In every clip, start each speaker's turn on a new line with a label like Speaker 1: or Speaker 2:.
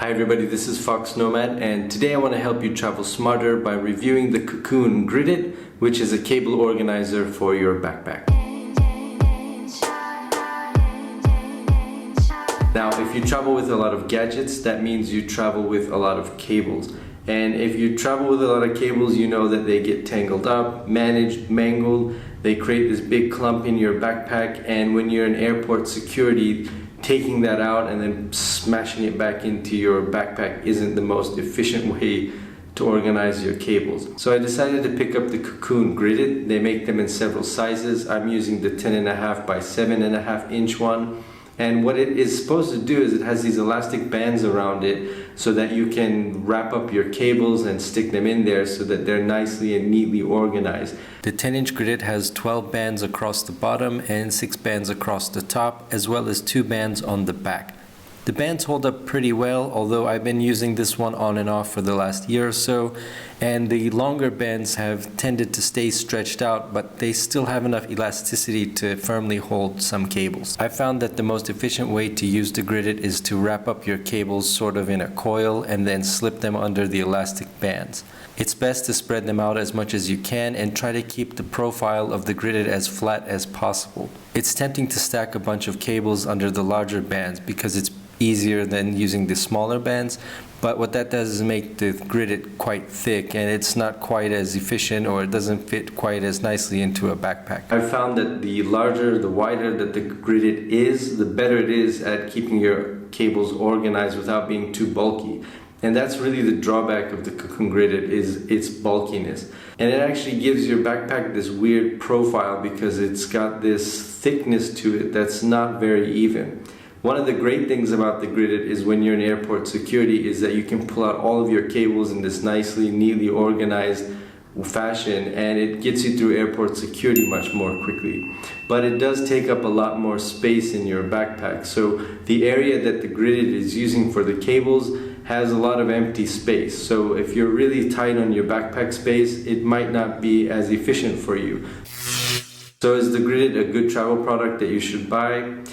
Speaker 1: Hi everybody, this is Fox Nomad, and today I want to help you travel smarter by reviewing the Cocoon GridIt, which is a cable organizer for your backpack. Now, if you travel with a lot of gadgets, that means you travel with a lot of cables. And if you travel with a lot of cables, you know that they get tangled up, managed, mangled, they create this big clump in your backpack, and when you're in airport security, taking that out and then smashing it back into your backpack isn't the most efficient way to organize your cables. So I decided to pick up the Cocoon GridIt. They make them in several sizes. I'm using the 10.5 by 7.5 inch one. And what it is supposed to do is it has these elastic bands around it so that you can wrap up your cables and stick them in there so that they're nicely and neatly organized. The 10-inch GridIt has 12 bands across the bottom and 6 bands across the top, as well as 2 bands on the back. The bands hold up pretty well, although I've been using this one on and off for the last year or so, and the longer bands have tended to stay stretched out, but they still have enough elasticity to firmly hold some cables. I found that the most efficient way to use the GridIt is to wrap up your cables sort of in a coil and then slip them under the elastic bands. It's best to spread them out as much as you can and try to keep the profile of the GridIt as flat as possible. It's tempting to stack a bunch of cables under the larger bands because it's easier than using the smaller bands, but what that does is make the GridIt quite thick and it's not quite as efficient, or it doesn't fit quite as nicely into a backpack. I've found that the larger, the wider that the GridIt is, the better it is at keeping your cables organized without being too bulky. And that's really the drawback of the Cocoon GridIt, is its bulkiness. And it actually gives your backpack this weird profile because it's got this thickness to it that's not very even. One of the great things about the GridIt is when you're in airport security is that you can pull out all of your cables in this nicely, neatly organized fashion, and it gets you through airport security much more quickly. But it does take up a lot more space in your backpack. So the area that the GridIt is using for the cables has a lot of empty space. So if you're really tight on your backpack space, it might not be as efficient for you. So is the GridIt a good travel product that you should buy?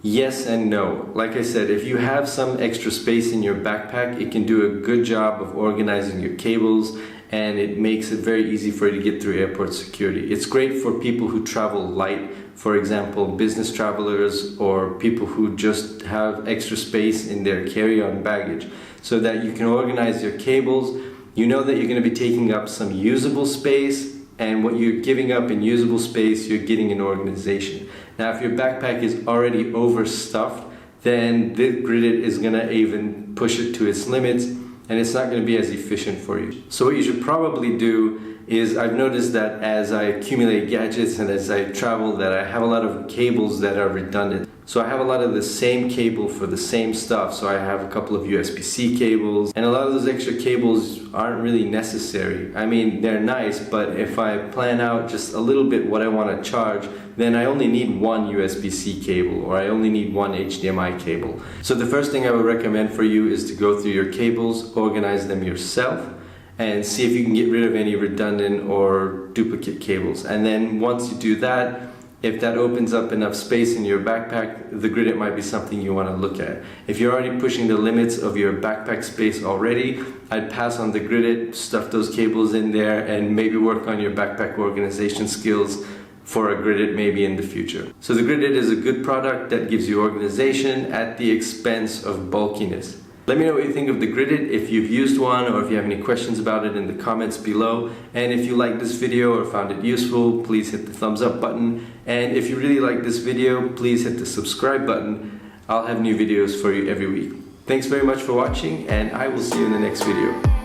Speaker 1: Yes and no. Like I said, if you have some extra space in your backpack, it can do a good job of organizing your cables, and it makes it very easy for you to get through airport security. It's great for people who travel light, for example, business travelers or people who just have extra space in their carry-on baggage, so that you can organize your cables. You know that you're going to be taking up some usable space, and what you're giving up in usable space, you're getting in organization. Now, if your backpack is already overstuffed, then the GridIt is going to even push it to its limits, and it's not going to be as efficient for you. So what you should probably do is, I've noticed that as I accumulate gadgets and as I travel, that I have a lot of cables that are redundant. So I have a lot of the same cable for the same stuff. So I have a couple of USB-C cables, and a lot of those extra cables aren't really necessary. I mean, they're nice, but if I plan out just a little bit what I want to charge, then I only need one USB-C cable, or I only need one HDMI cable. So the first thing I would recommend for you is to go through your cables, organize them yourself, and see if you can get rid of any redundant or duplicate cables. And then once you do that, if that opens up enough space in your backpack, the GridIt might be something you want to look at. If you're already pushing the limits of your backpack space already, I'd pass on the GridIt, stuff those cables in there, and maybe work on your backpack organization skills for a GridIt maybe in the future. So the GridIt is a good product that gives you organization at the expense of bulkiness. Let me know what you think of the GridIt, if you've used one, or if you have any questions about it in the comments below. And if you liked this video or found it useful, please hit the thumbs up button. And if you really like this video, please hit the subscribe button. I'll have new videos for you every week. Thanks very much for watching, and I will see you in the next video.